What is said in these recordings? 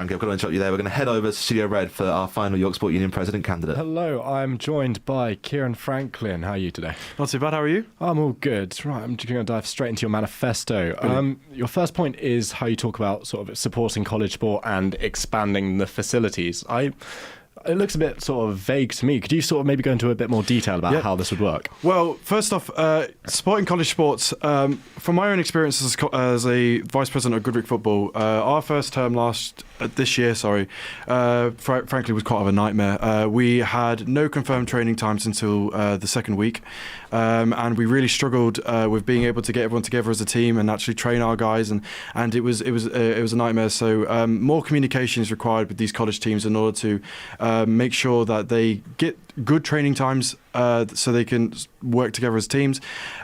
Okay, I've got to interrupt you there. We're going to head over to Studio Red for our final York Sport Union president candidate. Hello, I'm joined by Kieren Franklin. How are you today? Not too bad, how are you? I'm all good. Right, I'm just going to dive straight into your manifesto. Your first point is how you talk about sort of supporting college sport and expanding the facilities. It looks a bit sort of vague to me. Could you sort of maybe go into a bit more detail about how this would work? Well, first off, supporting college sports, from my own experience as a vice president of Goodwick Football, our first term this year, frankly was quite of a nightmare. We had no confirmed training times until the second week, and we really struggled with being able to get everyone together as a team and actually train our guys, and it was a nightmare. So more communication is required with these college teams in order to make sure that they get good training times so they can work together as teams.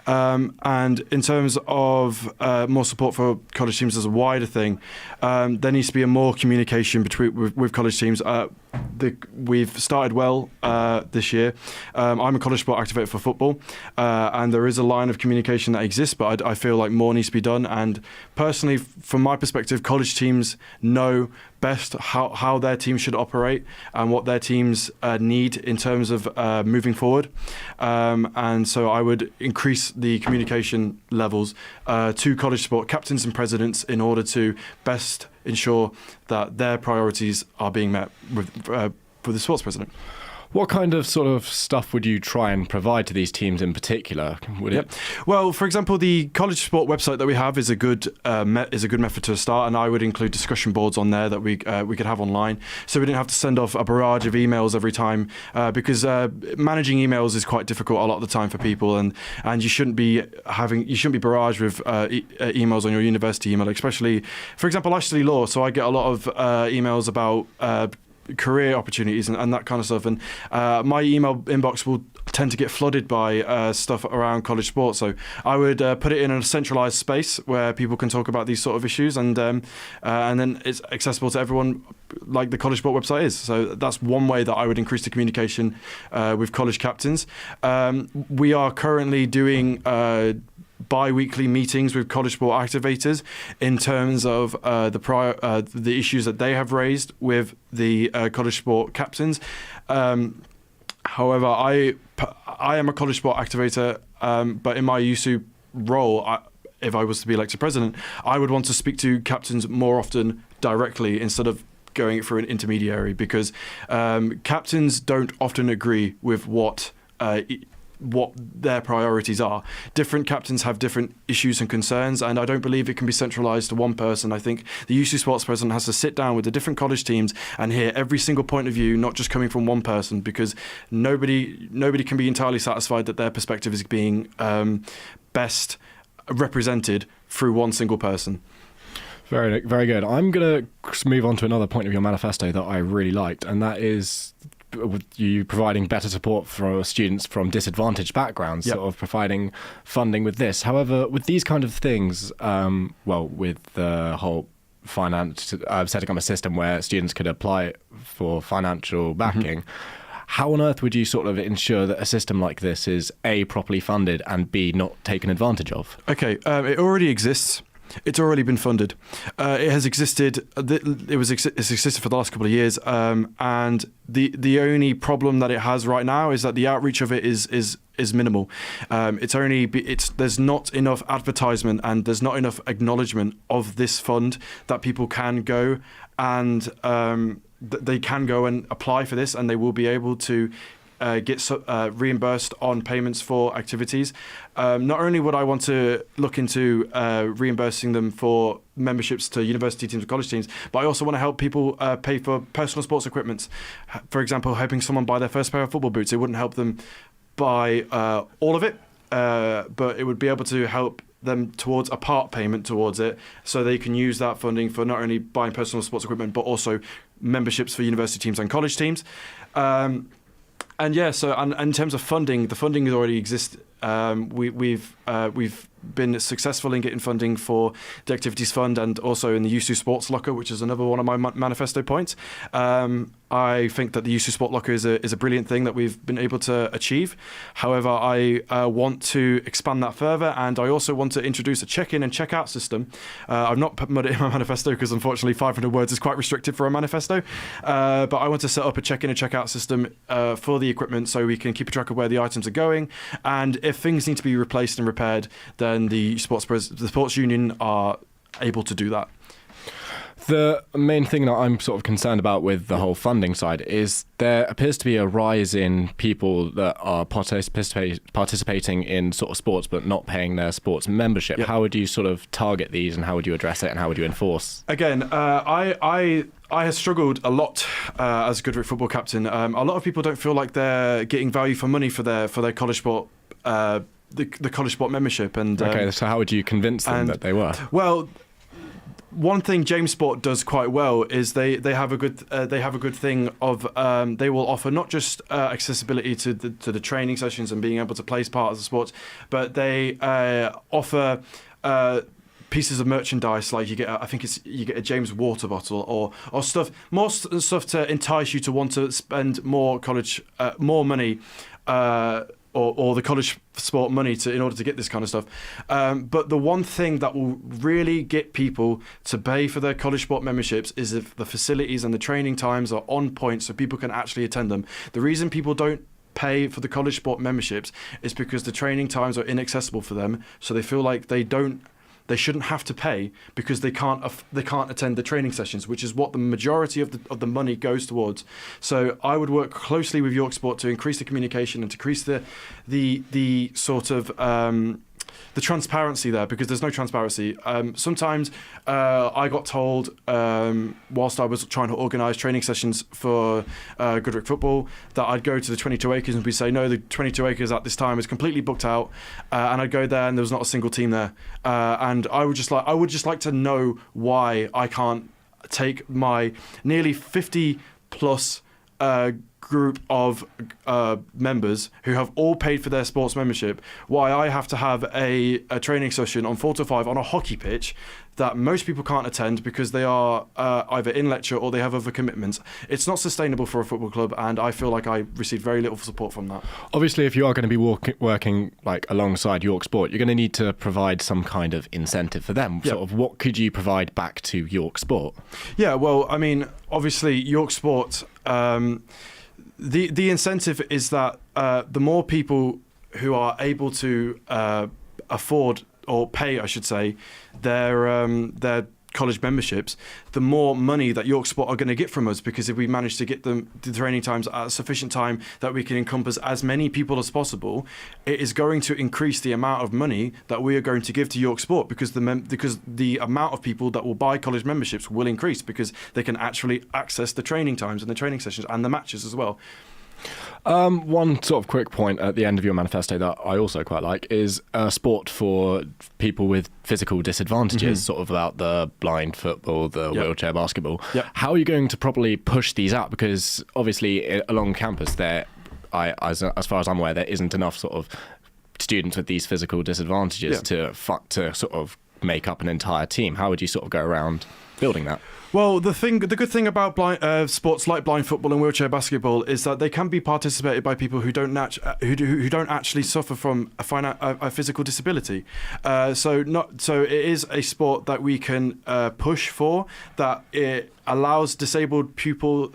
And in terms of more support for college teams as a wider thing, there needs to be a more communication with college teams. We've started well this year. I'm a college sport activator for football, and there is a line of communication that exists, but I feel like more needs to be done. And personally, from my perspective, college teams know best how their team should operate and what their teams need in terms of moving forward. And so I would increase the communication levels to college sport captains and presidents in order to best ensure that their priorities are being met with the sports president. What kind of sort of stuff would you try and provide to these teams in particular? Well, for example, the college sport website that we have is a good method to start, and I would include discussion boards on there that we could have online, so we didn't have to send off a barrage of emails every time, because managing emails is quite difficult a lot of the time for people, and you shouldn't be barraged with emails on your university email, especially, for example, I study law, so I get a lot of emails about career opportunities and that kind of stuff, and my email inbox will tend to get flooded by stuff around college sports, so I would put it in a centralized space where people can talk about these sort of issues, and then it's accessible to everyone like the college sport website is. So that's one way that I would increase the communication with college captains. We are currently doing bi-weekly meetings with college sport activators in terms of the issues that they have raised with the college sport captains. However, I am a college sport activator, but in my USU role, if I was to be elected president, I would want to speak to captains more often directly instead of going through an intermediary, because captains don't often agree with what their priorities are. Different captains have different issues and concerns, and I don't believe it can be centralised to one person. I think the UC Sports president has to sit down with the different college teams and hear every single point of view, not just coming from one person, because nobody can be entirely satisfied that their perspective is being best represented through one single person. Very, very good. I'm going to move on to another point of your manifesto that I really liked, and that is you providing better support for students from disadvantaged backgrounds, sort of providing funding with this. However, with these kind of things, with the whole setting up a system where students could apply for financial backing, how on earth would you sort of ensure that a system like this is A, properly funded, and B, not taken advantage of? Okay, it already exists. It's already been funded. It has existed. It's existed for the last couple of years, and the only problem that it has right now is that the outreach of it is minimal. There's not enough advertisement and there's not enough acknowledgement of this fund that people can go and they can go and apply for this, and they will be able to get reimbursed on payments for activities. Not only would I want to look into reimbursing them for memberships to university teams and college teams, but I also want to help people pay for personal sports equipment. For example, helping someone buy their first pair of football boots. It wouldn't help them buy all of it, but it would be able to help them towards a part payment towards it, so they can use that funding for not only buying personal sports equipment, but also memberships for university teams and college teams. And in terms of funding, the funding already exists we've been successful in getting funding for the Activities Fund and also in the USU Sports Locker, which is another one of my manifesto points. I think that the USU Sport Locker is a brilliant thing that we've been able to achieve. However, I want to expand that further, and I also want to introduce a check-in and check-out system. I've not put it in my manifesto because unfortunately 500 words is quite restricted for a manifesto, but I want to set up a check-in and check-out system for the equipment so we can keep a track of where the items are going, and if things need to be replaced and repaired, then the sports union are able to do that. The main thing that I'm sort of concerned about with the whole funding side is there appears to be a rise in people that are participating in sort of sports but not paying their sports membership. Yep. How would you sort of target these, and how would you address it, and how would you enforce? Again, I have struggled a lot as a Goodrick football captain. A lot of people don't feel like they're getting value for money for their college sport. The college sport membership. And okay, so how would you convince them that they were? Well, one thing James Sport does quite well is they have a good thing of they will offer not just accessibility to the training sessions and being able to play part of the sports, but they offer pieces of merchandise, like you get a James water bottle or stuff, more stuff to entice you to want to spend more money. Or the college sport money in order to get this kind of stuff. But the one thing that will really get people to pay for their college sport memberships is if the facilities and the training times are on point so people can actually attend them. The reason people don't pay for the college sport memberships is because the training times are inaccessible for them, so they feel like they shouldn't have to pay because they can't attend the training sessions, which is what the majority of the money goes towards. So I would work closely with York Sport to increase the communication and to increase the sort of the transparency there, because there's no transparency. Sometimes I got told whilst I was trying to organise training sessions for Goodrick football that I'd go to the 22 acres and we'd say, no, the 22 acres at this time is completely booked out, and I'd go there and there was not a single team there, and I would just like to know why I can't take my nearly 50 plus group of members who have all paid for their sports membership, why I have to have a training session on 4 to 5 on a hockey pitch that most people can't attend because they are either in lecture or they have other commitments. It's not sustainable for a football club, and I feel like I received very little support from that. Obviously, if you are going to be working like alongside York Sport, you're going to need to provide some kind of incentive for them. Yep. Sort of, what could you provide back to York Sport? Yeah, well, I mean, obviously, York Sport. The incentive is that the more people who are able to afford or pay, I should say, their college memberships, the more money that York Sport are going to get from us, because if we manage to get them the training times at a sufficient time that we can encompass as many people as possible, it is going to increase the amount of money that we are going to give to York Sport, because the amount of people that will buy college memberships will increase because they can actually access the training times and the training sessions and the matches as well. One sort of quick point at the end of your manifesto that I also quite like is sport for people with physical disadvantages, sort of about the blind football, the wheelchair basketball. Yep. How are you going to properly push these out? Because obviously along campus as far as I'm aware, there isn't enough sort of students with these physical disadvantages to sort of make up an entire team. How would you sort of go around building that? Well, the good thing about sports like blind football and wheelchair basketball is that they can be participated by people who don't actually suffer from a physical disability. So it is a sport that we can push for, that it allows disabled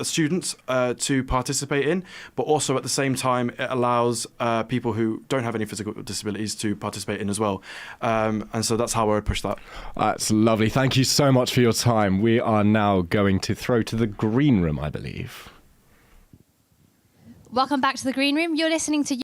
students to participate in, but also at the same time it allows people who don't have any physical disabilities to participate in as well. And so that's how I would push that. That's lovely. Thank you so much for your time. We are now going to throw to the green room, I believe. Welcome back to the green room. You're listening to